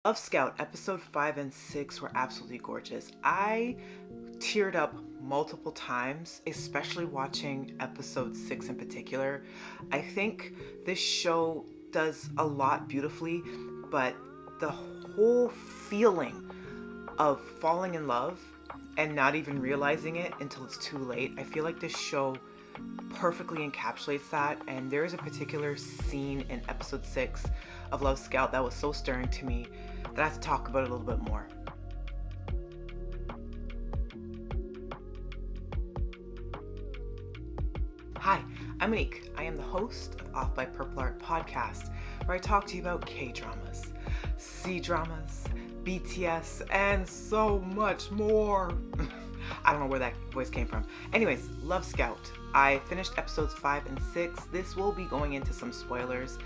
Love Scout episode 5 and 6 were absolutely gorgeous. I teared up multiple times, especially watching episode 6 in particular. I think this show does a lot beautifully, but the whole feeling of falling in love and not even realizing it until it's too late, I feel like this show perfectly encapsulates that. And there is a particular scene in episode 6 of Love Scout that was so stirring to me that I have to talk about it a little bit more. Hi, I'm Monique. I am the host of Off by Purple Art podcast, where I talk to you about K-dramas, C-dramas, BTS, and so much more. I don't know where that voice came from. Anyways, Love Scout. I finished episodes 5 and 6. This will be going into some spoilers.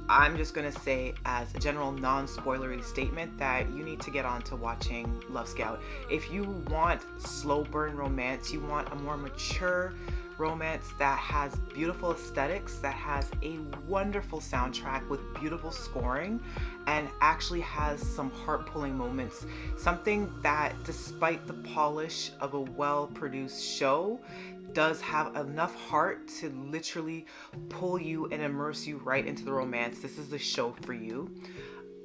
I'm just going to say as a general non-spoilery statement that you need to get on to watching Love Scout. If you want slow burn romance, you want a more mature romance that has beautiful aesthetics, that has a wonderful soundtrack with beautiful scoring, and actually has some heart-pulling moments. Something that, despite the polish of a well-produced show, does have enough heart to literally pull you and immerse you right into the romance. This is the show for you.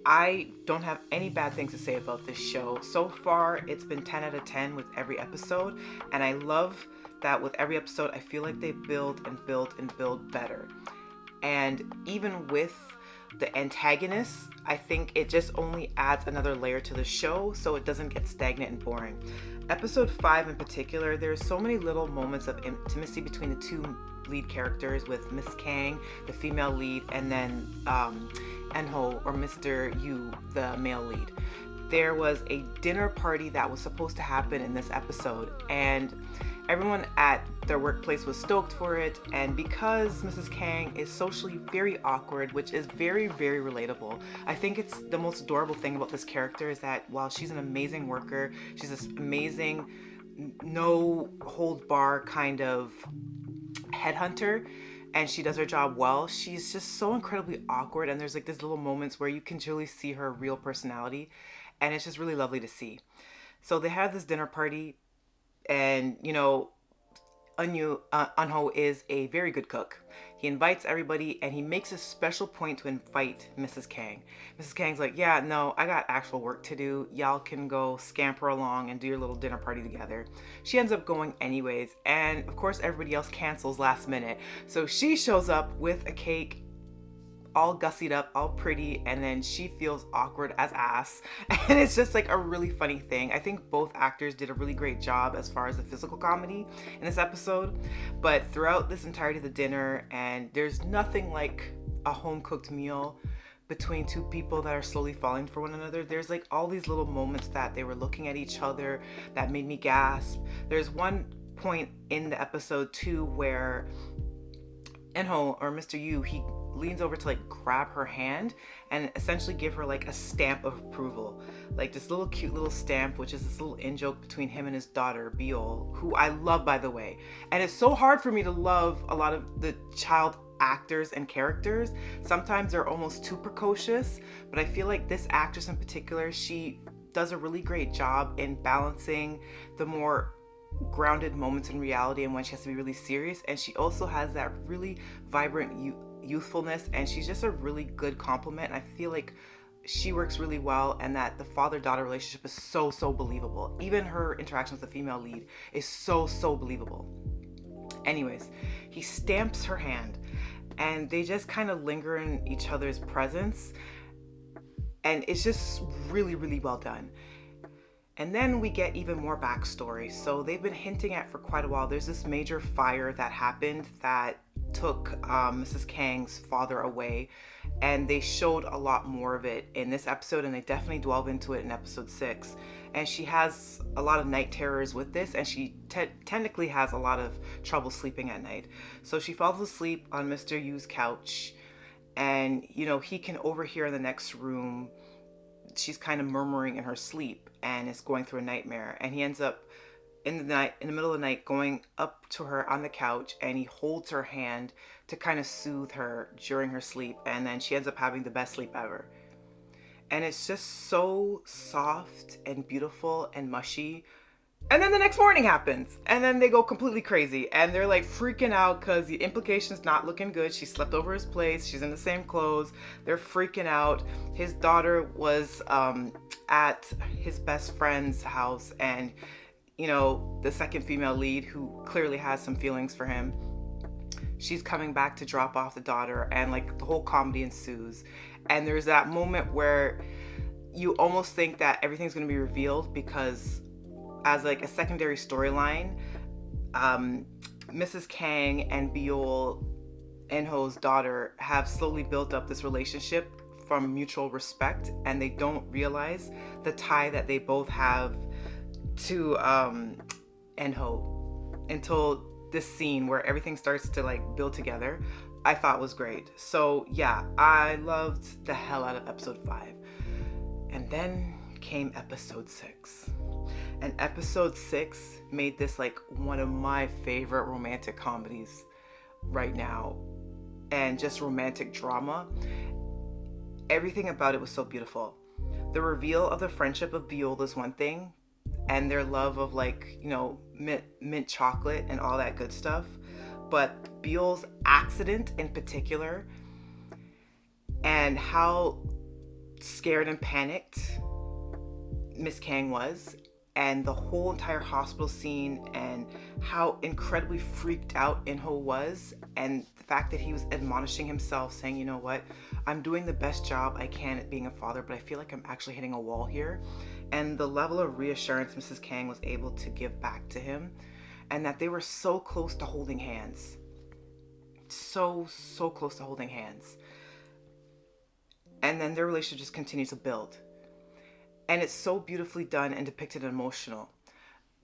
I don't have any bad things to say about this show. So far, it's been 10 out of 10 with every episode, and I love that with every episode, I feel like they build and build and build better. And even with the antagonists, I think it just only adds another layer to the show so it doesn't get stagnant and boring. Episode 5 in particular, there's so many little moments of intimacy between the two lead characters, with Miss Kang, the female lead, and then Enho or Mr. Yu, the male lead. There was a dinner party that was supposed to happen in this episode, and everyone at their workplace was stoked for it. And because Mrs. Kang is socially very awkward, which is very, very relatable, I think it's the most adorable thing about this character is that while she's an amazing worker, she's this amazing, no hold bar kind of headhunter, and she does her job well, she's just so incredibly awkward. And there's like these little moments where you can truly see her real personality, and it's just really lovely to see. So they have this dinner party, and Unho is a very good cook. He invites everybody, and he makes a special point to invite Mrs. Kang. Mrs. Kang's like, yeah, no, I got actual work to do. Y'all can go scamper along and do your little dinner party together. She ends up going anyways, and of course everybody else cancels last minute. So she shows up with a cake, all gussied up, all pretty, and then she feels awkward as ass. And it's just like a really funny thing. I think both actors did a really great job as far as the physical comedy in this episode. But throughout this entirety of the dinner, and there's nothing like a home-cooked meal between two people that are slowly falling for one another. There's like all these little moments that they were looking at each other that made me gasp. There's one point in the episode too where Enho or Mr. Yu, he leans over to like grab her hand and essentially give her like a stamp of approval, like this little cute little stamp, which is this little in-joke between him and his daughter Biol, who I love, by the way. And it's so hard for me to love a lot of the child actors and characters. Sometimes they're almost too precocious, but I feel like this actress in particular, she does a really great job in balancing the more grounded moments in reality and when she has to be really serious. And she also has that really vibrant youthfulness, and she's just a really good compliment. I feel like she works really well, and that the father-daughter relationship is so believable. Even her interaction with the female lead is so believable. Anyways, he stamps her hand, and they just kind of linger in each other's presence, and it's just really well done. And then we get even more backstory. So they've been hinting at for quite a while. There's this major fire that happened that took Mrs. Kang's father away, and they showed a lot more of it in this episode, and they definitely delve into it in episode 6. And she has a lot of night terrors with this, and she technically has a lot of trouble sleeping at night. So she falls asleep on Mr. Yu's couch, and he can overhear in the next room. She's kind of murmuring in her sleep and is going through a nightmare, and he ends up in the middle of the night, going up to her on the couch, and he holds her hand to kind of soothe her during her sleep, and then she ends up having the best sleep ever. And it's just so soft and beautiful and mushy. And then the next morning happens, and then they go completely crazy, and they're like freaking out because the implication's not looking good. She slept over his place, she's in the same clothes, they're freaking out. His daughter was at his best friend's house, and the second female lead, who clearly has some feelings for him, she's coming back to drop off the daughter, and like the whole comedy ensues. And there's that moment where you almost think that everything's going to be revealed, because as like a secondary storyline, Mrs. Kang and Biol, Enho's daughter, have slowly built up this relationship from mutual respect, and they don't realize the tie that they both have to Enho until this scene where everything starts to like build together. I thought was great. So yeah, I loved the hell out of episode 5. And then came episode 6. And episode 6 made this like one of my favorite romantic comedies right now. And just romantic drama. Everything about it was so beautiful. The reveal of the friendship of Biol is one thing, and their love of like, mint chocolate and all that good stuff. But Biol's accident in particular, and how scared and panicked Miss Kang was, and the whole entire hospital scene, and how incredibly freaked out Inho was, and the fact that he was admonishing himself, saying, you know what, I'm doing the best job I can at being a father, but I feel like I'm actually hitting a wall here. And the level of reassurance Mrs. Kang was able to give back to him, and that they were so close to holding hands. So close to holding hands. And then their relationship just continues to build. And it's so beautifully done and depicted and emotional.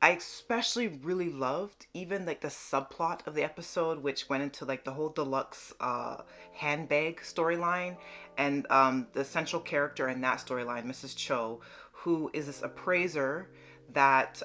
I especially really loved even like the subplot of the episode, which went into like the whole deluxe handbag storyline, and the central character in that storyline, Mrs. Cho, who is this appraiser that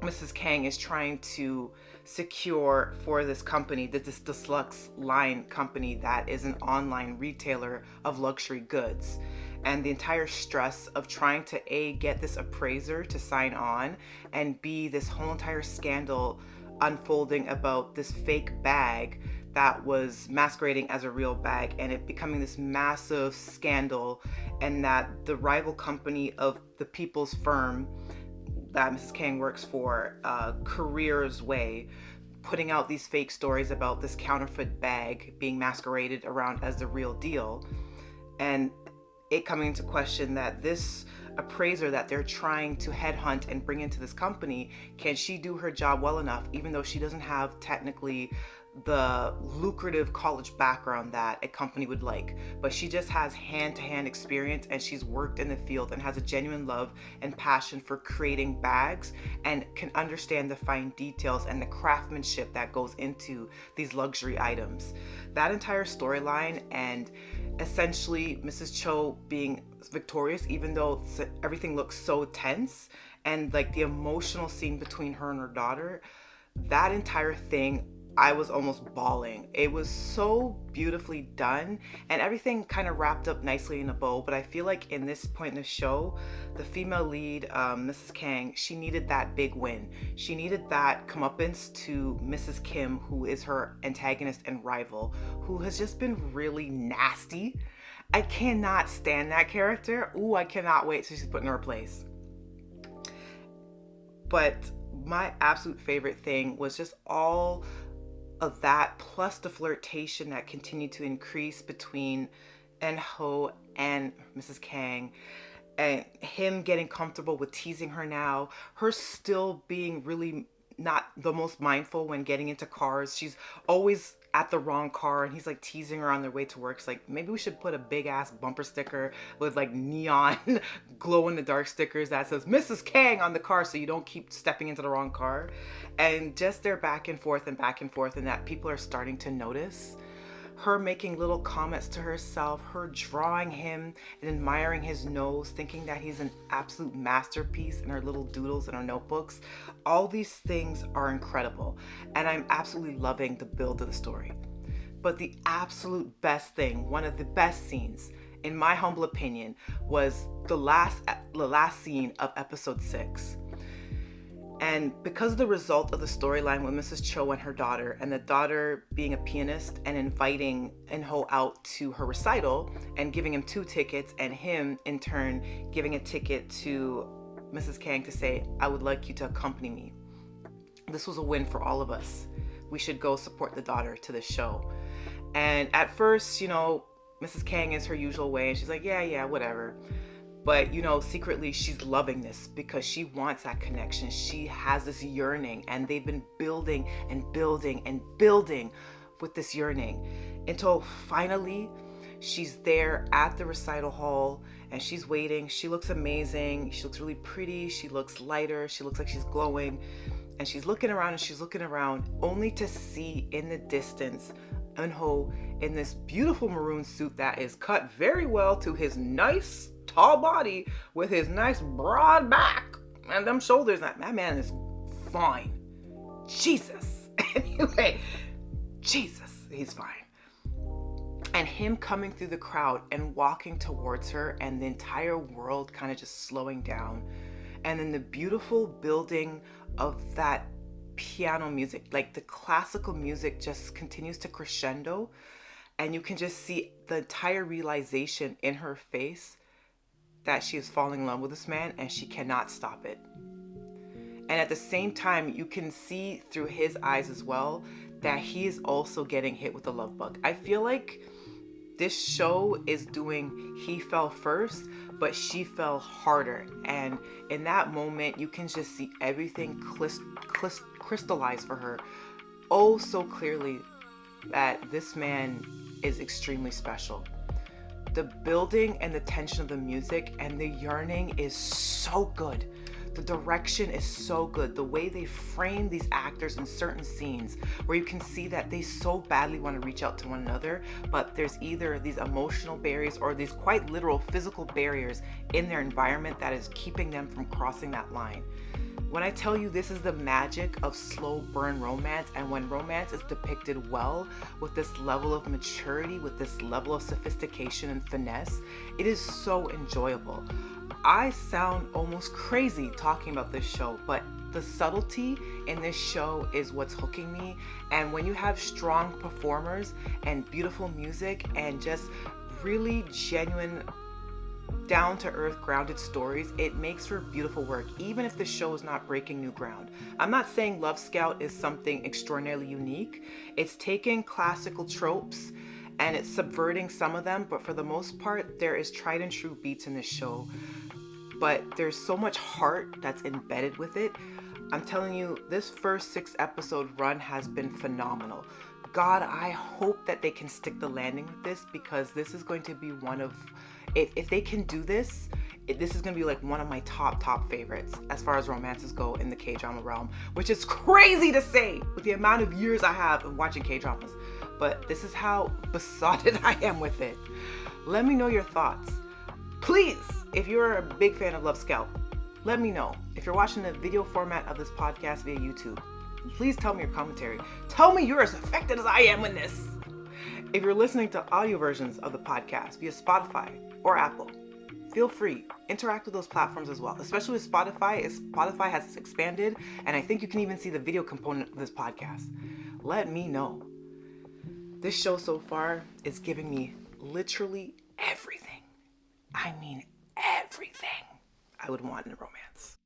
Mrs. Kang is trying to secure for this company, this deluxe line company that is an online retailer of luxury goods. And the entire stress of trying to A, get this appraiser to sign on, and B, this whole entire scandal unfolding about this fake bag that was masquerading as a real bag, and it becoming this massive scandal, and that the rival company of the people's firm that Mrs. Kang works for, Career's Way, putting out these fake stories about this counterfeit bag being masqueraded around as the real deal. And it coming into question that this appraiser that they're trying to headhunt and bring into this company, can she do her job well enough, even though she doesn't have technically the lucrative college background that a company would like, but she just has hand-to-hand experience, and she's worked in the field and has a genuine love and passion for creating bags, and can understand the fine details and the craftsmanship that goes into these luxury items. That entire storyline, and essentially Mrs. Cho being victorious even though everything looks so tense, and like the emotional scene between her and her daughter, that entire thing, I was almost bawling. It was so beautifully done, and everything kind of wrapped up nicely in a bow. But I feel like in this point in the show, the female lead, Mrs. Kang, she needed that big win. She needed that comeuppance to Mrs. Kim, who is her antagonist and rival, who has just been really nasty. I cannot stand that character. Ooh, I cannot wait till she's put in her place. But my absolute favorite thing was just all of that, plus the flirtation that continued to increase between Enho and Mrs. Kang, and him getting comfortable with teasing her now, her still being really not the most mindful when getting into cars. She's always at the wrong car, and he's like teasing her on their way to work. It's like, maybe we should put a big ass bumper sticker with like neon glow in the dark stickers that says Mrs. Kang on the car, so you don't keep stepping into the wrong car. And just their back and forth, and that people are starting to notice. Her making little comments to herself, her drawing him and admiring his nose, thinking that he's an absolute masterpiece in her little doodles in her notebooks. All these things are incredible, and I'm absolutely loving the build of the story. But the absolute best thing, one of the best scenes, in my humble opinion, was the last scene of episode 6. And because of the result of the storyline with Mrs. Cho and her daughter, and the daughter being a pianist and inviting In-ho out to her recital and giving him 2 tickets, and him in turn giving a ticket to Mrs. Kang to say, I would like you to accompany me. This was a win for all of us. We should go support the daughter to this show. And at first, Mrs. Kang is her usual way, and she's like, yeah, whatever. But, secretly she's loving this because she wants that connection. She has this yearning, and they've been building and building and building with this yearning until finally she's there at the recital hall and she's waiting. She looks amazing. She looks really pretty. She looks lighter. She looks like she's glowing. And she's looking around and she's looking around only to see in the distance In-ho in this beautiful maroon suit that is cut very well to his nice tall body with his nice broad back and them shoulders. That man is fine. Jesus. Anyway, Jesus, he's fine. And him coming through the crowd and walking towards her, and the entire world kind of just slowing down. And then the beautiful building of that piano music, like the classical music just continues to crescendo, and you can just see the entire realization in her face that she is falling in love with this man and she cannot stop it. And at the same time, you can see through his eyes as well that he is also getting hit with the love bug. I feel like this show is doing he fell first, but she fell harder. And in that moment, you can just see everything crystallize for her oh so clearly that this man is extremely special. The building and the tension of the music and the yearning is so good. The direction is so good. The way they frame these actors in certain scenes where you can see that they so badly want to reach out to one another, but there's either these emotional barriers or these quite literal physical barriers in their environment that is keeping them from crossing that line. When I tell you this is the magic of slow burn romance, and when romance is depicted well with this level of maturity, with this level of sophistication and finesse, it is so enjoyable. I sound almost crazy talking about this show, but the subtlety in this show is what's hooking me. And when you have strong performers and beautiful music and just really genuine, down-to-earth, grounded stories, it makes for beautiful work, even if the show is not breaking new ground. I'm not saying Love Scout is something extraordinarily unique. It's taking classical tropes and it's subverting some of them, but for the most part, there is tried and true beats in this show. But there's so much heart that's embedded with it. I'm telling you, this first 6-episode run has been phenomenal. God, I hope that they can stick the landing with this, because this is going to be one of, if they can do this, this is going to be like one of my top favorites as far as romances go in the K-drama realm, which is crazy to say with the amount of years I have of watching K-dramas. But this is how besotted I am with it. Let me know your thoughts. Please, if you're a big fan of Love Scout, let me know. If you're watching the video format of this podcast via YouTube, please tell me your commentary. Tell me you're as affected as I am in this. If you're listening to audio versions of the podcast via Spotify or Apple, feel free, interact with those platforms as well, especially with Spotify, as Spotify has expanded, and I think you can even see the video component of this podcast. Let me know. This show so far is giving me literally everything. I mean everything I would want in a romance.